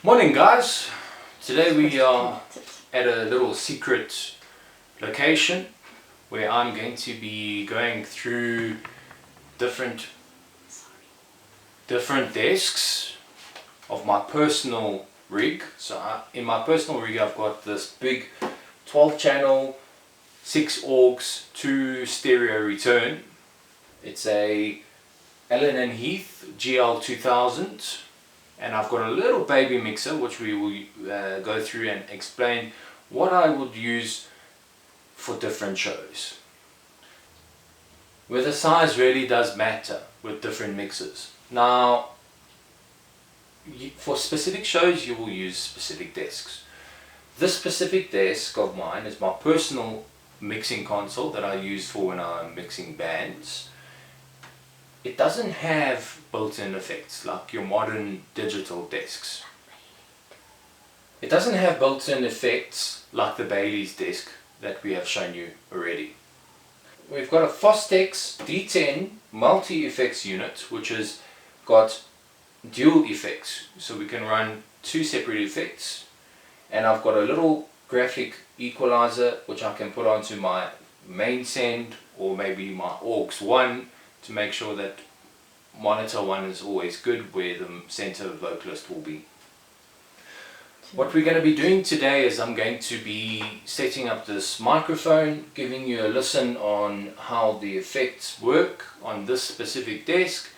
Morning guys, today we are at a little secret location where I'm going to be going through different desks of my personal rig. So in my personal rig I've got this big 12 channel, 6 AUX, 2 stereo return. It's a Allen & Heath GL2000. And I've got a little baby mixer which we will go through and explain what I would use for different shows. Where the size really does matter with different mixers. Now, for specific shows you will use specific desks. This specific desk of mine is my personal mixing console that I use for when I'm mixing bands. It doesn't have built-in effects like your modern digital desks. It doesn't have built-in effects like the Bailey's desk that we have shown you already. We've got a Fostex D10 multi-effects unit which has got dual effects, so we can run 2 separate effects, and I've got a little graphic equalizer which I can put onto my main send or maybe my AUX 1 to make sure that monitor 1 is always good where the center vocalist will be. What we're going to be doing today is I'm going to be setting up this microphone, giving you a listen on how the effects work on this specific desk,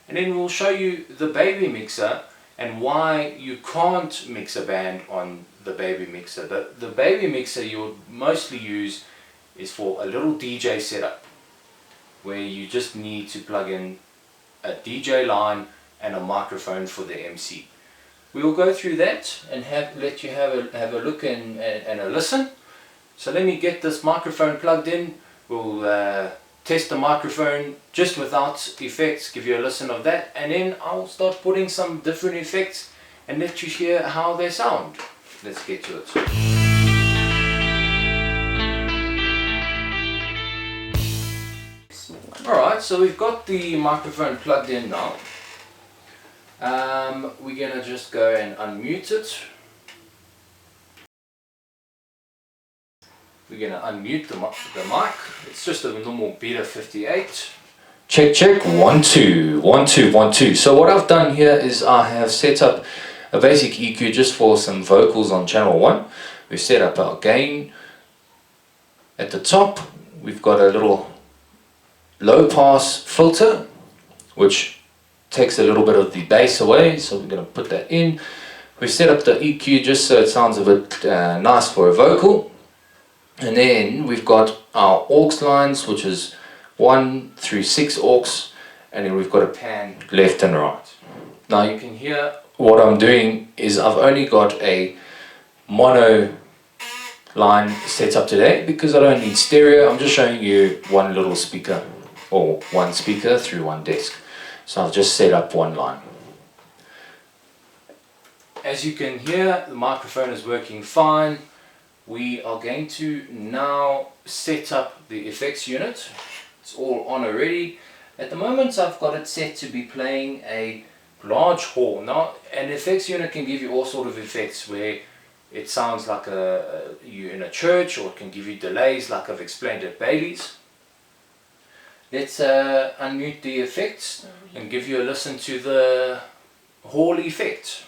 and then we'll show you the baby mixer and why you can't mix a band on the baby mixer. The baby mixer you'll mostly use is for a little DJ setup, where you just need to plug in a DJ line and a microphone for the MC. We will go through that and let you have a look and a listen. So let me get this microphone plugged in. We'll test the microphone just without effects, give you a listen of that, and then I'll start putting some different effects and let you hear how they sound. Let's get to it. Alright, so we've got the microphone plugged in now. We're going to just go and unmute it. We're going to unmute the mic. It's just a normal Beta 58. Check, check, 1, 2, 1, 2, 1, 2. So what I've done here is I have set up a basic EQ just for some vocals on channel 1. We've set up our gain. At the top, we've got a little low pass filter which takes a little bit of the bass away, so we're going to put that in. We set up the EQ just so it sounds a bit nice for a vocal, and then we've got our AUX lines which is 1 through 6 AUX, and then we've got a pan left and right. Now you can hear what I'm doing is I've only got a mono line set up today because I don't need stereo. I'm just showing you one little speaker or one speaker through one desk. So I've just set up one line. As you can hear, the microphone is working fine. We are going to now set up the effects unit. It's all on already. At the moment I've got it set to be playing a large hall. Now an effects unit can give you all sort of effects where it sounds like you're in a church, or it can give you delays like I've explained at Bailey's. Let's unmute the effects and give you a listen to the hall effect.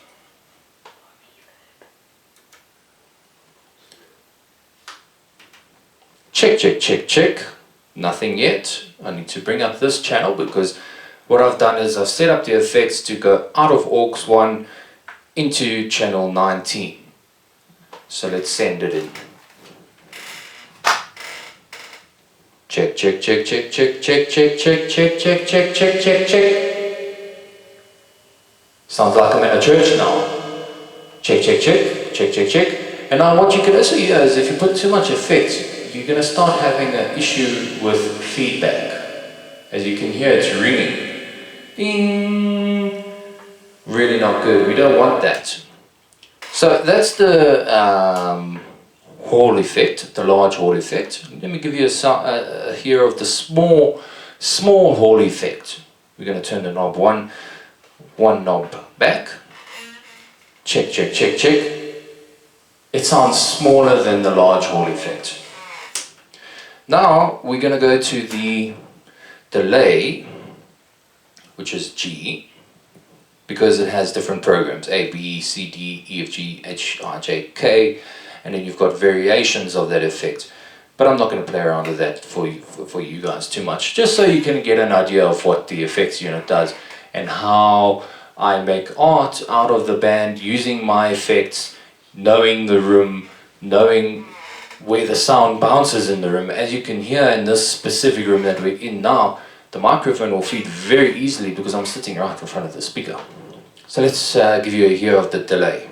Check, check, check, check. Nothing yet. I need to bring up this channel because what I've done is I've set up the effects to go out of AUX 1 into channel 19. So let's send it in. Check, check, check, check, check, check, check, check, check, check, check, check, check, check. Sounds like I'm in a church now. Check, check, check, check, check, check. And now what you can also hear is if you put too much effects, you're going to start having an issue with feedback. As you can hear, it's ringing. Ding! Really not good. We don't want that. So that's the hall effect, the large hall effect. Let me give you a here of the small hall effect. We're going to turn the knob one knob back. Check, check, check, check. It sounds smaller than the large hall effect. Now we're going to go to the delay, which is G, because it has different programs, A, B, C, D, E, F, G, H, I, J, K, and then you've got variations of that effect. But I'm not going to play around with that for you guys too much, just so you can get an idea of what the effects unit does and how I make art out of the band using my effects, knowing the room, knowing where the sound bounces in the room. As you can hear in this specific room that we're in now, the microphone will feed very easily because I'm sitting right in front of the speaker. So let's give you a hear of the delay.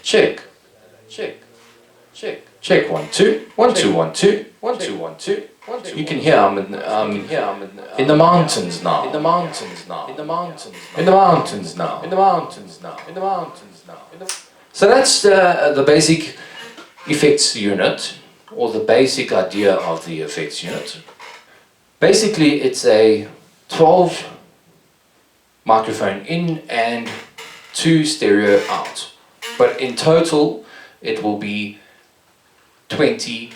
Check, check, check, check, 1, 2, 1, 2, 1, 2, 1, 2, 1, 2. You can hear I'm in the mountains now. In the mountains now. In the mountains now. In the mountains now. In the mountains now. In the mountains now. So that's the basic effects unit, or the basic idea of the effects unit. Basically, it's a 12 microphone in and 2 stereo out. But in total, it will be 20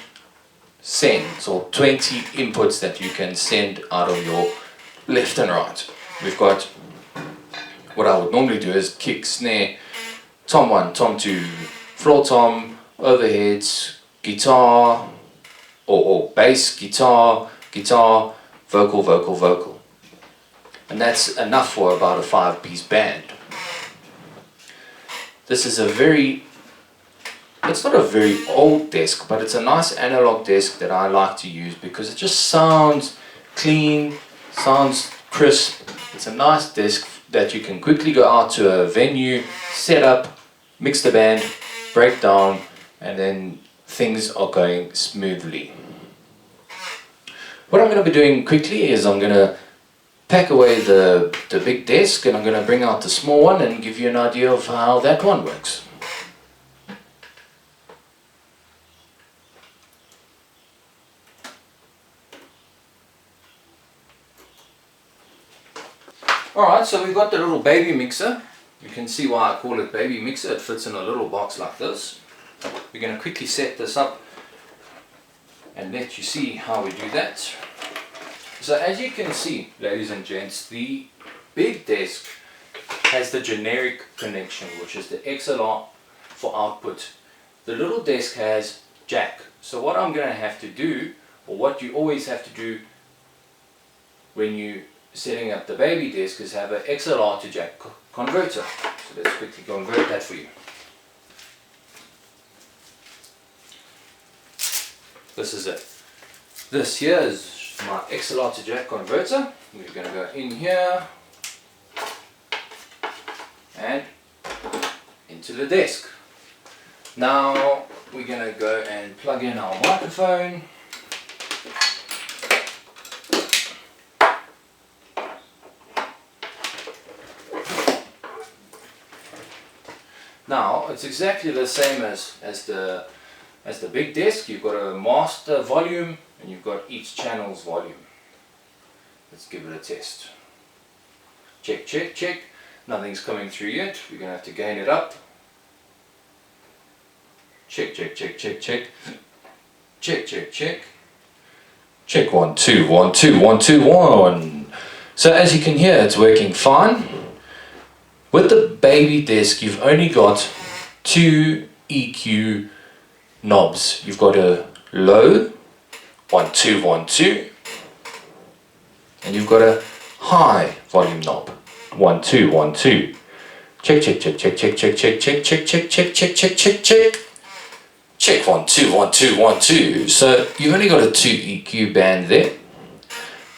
sends, or 20 inputs that you can send out of your left and right. We've got, what I would normally do is kick, snare, tom 1, tom 2, floor tom, overheads, guitar, or bass, guitar, guitar, vocal, vocal, vocal. And that's enough for about a 5-piece band. This is a very, it's not a very old desk, but it's a nice analog desk that I like to use because it just sounds clean, sounds crisp. It's a nice desk that you can quickly go out to a venue, set up, mix the band, break down, and then things are going smoothly. What I'm going to be doing quickly is I'm going to pack away the big desk, and I'm going to bring out the small one and give you an idea of how that one works. Alright, so we've got the little baby mixer. You can see why I call it baby mixer. It fits in a little box like this. We're going to quickly set this up and let you see how we do that. So as you can see, ladies and gents, the big desk has the generic connection, which is the XLR for output. The little desk has jack. So what I'm going to have to do, or what you always have to do when you setting up the baby desk, is have an XLR to jack converter. So let's quickly convert that for you. This is it. This here is my XLR to jack converter. We're going to go in here and into the desk. Now we're going to go and plug in our microphone. Now it's exactly the same as the big desk. You've got a master volume and you've got each channel's volume. Let's give it a test. Check, check, check. Nothing's coming through yet. We're going to have to gain it up. Check, check, check, check, check. Check, check, check. Check, 1, 2, 1, 2, 1, 2, 1. So as you can hear, it's working fine. With the baby desk, you've only got 2 EQ knobs. You've got a low, 1, 2, 1, 2, and you've got a high volume knob, 1, 2, 1, 2. Check, check, check, check, check, check, check, check, check, check, check, check, check, check, check. Check, 1, 2, 1, 2, 1, 2. So you've only got a 2 EQ band there.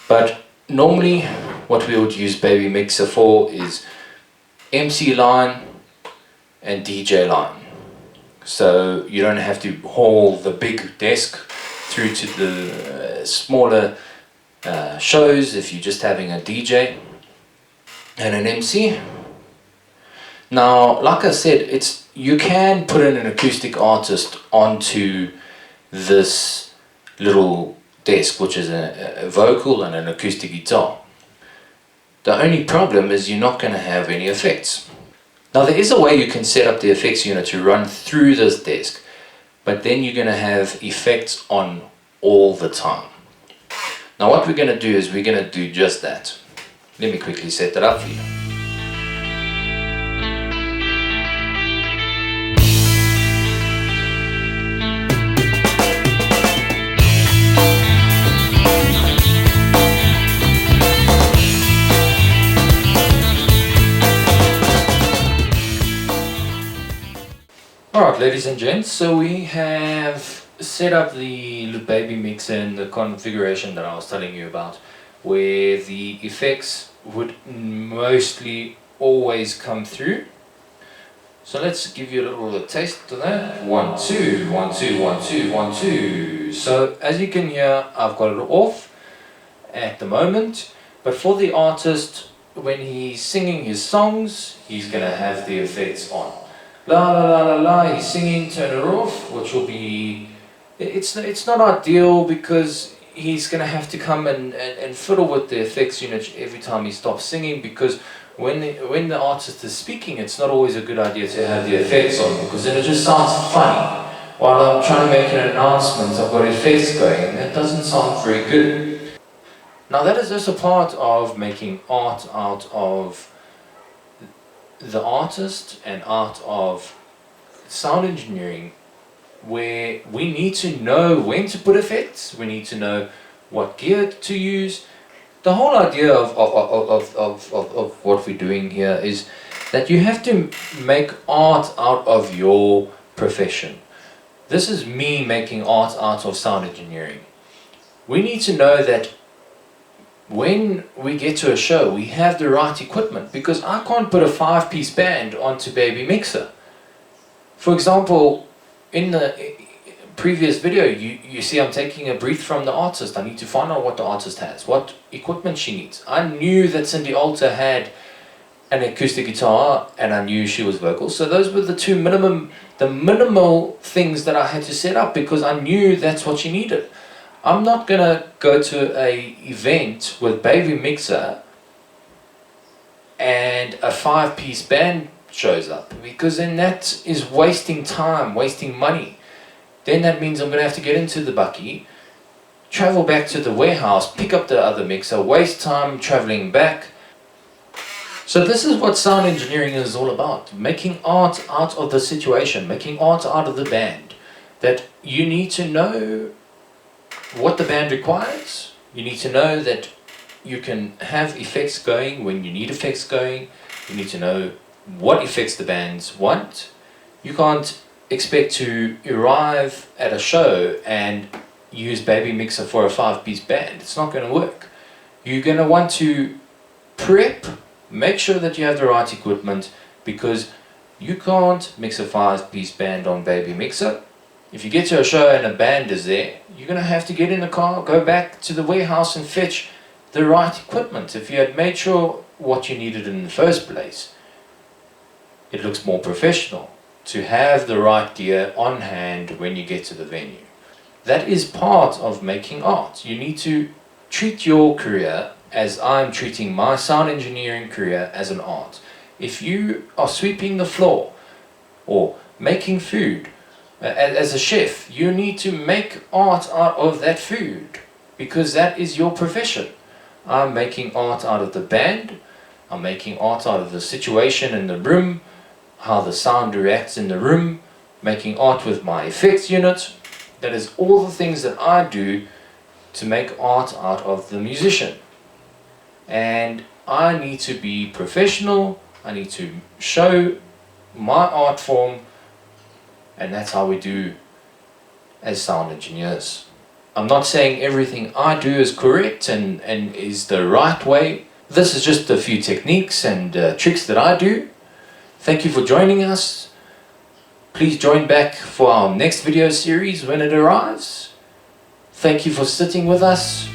But normally, what we would use Baby Mixer for is MC line and DJ line. So you don't have to haul the big desk through to the smaller shows if you're just having a DJ and an MC. Now, like I said, you can put in an acoustic artist onto this little desk, which is a vocal and an acoustic guitar. The only problem is you're not going to have any effects. Now there is a way you can set up the effects unit to run through this desk, but then you're going to have effects on all the time. Now what we're going to do is we're going to do just that. Let me quickly set that up for you. Alright, ladies and gents, so we have set up the Baby Mixer in the configuration that I was telling you about, where the effects would mostly always come through. So let's give you a little taste of that. 1, 2, 1, 2, 1, 2, 1, 2. So as you can hear, I've got it off at the moment, but for the artist, when he's singing his songs, he's going to have the effects on. La la la la la, he's singing, turn it off, which will be, it's not ideal because he's going to have to come and fiddle with the effects unit every time he stops singing, because when the artist is speaking, it's not always a good idea to have the effects on, because then it just sounds funny. While I'm trying to make an announcement, I've got effects going, and that doesn't sound very good. Now that is just a part of making art out of the artist and art of sound engineering, where we need to know when to put effects, we need to know what gear to use. The whole idea of what we're doing here is that you have to make art out of your profession. This is me making art out of sound engineering. We need to know that when we get to a show, we have the right equipment, because I can't put a 5-piece band onto Baby Mixer. For example, in the previous video, you see I'm taking a brief from the artist. I need to find out what the artist has, what equipment she needs. I knew that Cindy Alter had an acoustic guitar, and I knew she was vocal. So those were the minimal things that I had to set up, because I knew that's what she needed. I'm not gonna go to a event with Baby Mixer and a 5-piece band shows up, because then that is wasting time, wasting money. Then that means I'm gonna have to get into the bucky, travel back to the warehouse, pick up the other mixer, waste time traveling back. So this is what sound engineering is all about, making art out of the situation, making art out of the band. That you need to know what the band requires. You need to know that you can have effects going when you need effects going. You need to know what effects the bands want. You can't expect to arrive at a show and use Baby Mixer for a 5-piece band. It's not going to work. You're going to want to prep, make sure that you have the right equipment, because you can't mix a 5-piece band on Baby Mixer. If you get to a show and a band is there, you're going to have to get in the car, go back to the warehouse and fetch the right equipment. If you had made sure what you needed in the first place, it looks more professional to have the right gear on hand when you get to the venue. That is part of making art. You need to treat your career as I'm treating my sound engineering career as an art. If you are sweeping the floor or making food, as a chef, you need to make art out of that food, because that is your profession. I'm making art out of the band, I'm making art out of the situation in the room, how the sound reacts in the room, making art with my effects unit. That is all the things that I do to make art out of the musician. And I need to be professional, I need to show my art form, and that's how we do as sound engineers. I'm not saying everything I do is correct and is the right way. This is just a few techniques and tricks that I do. Thank you for joining us. Please join back for our next video series when it arrives. Thank you for sitting with us.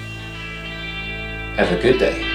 Have a good day.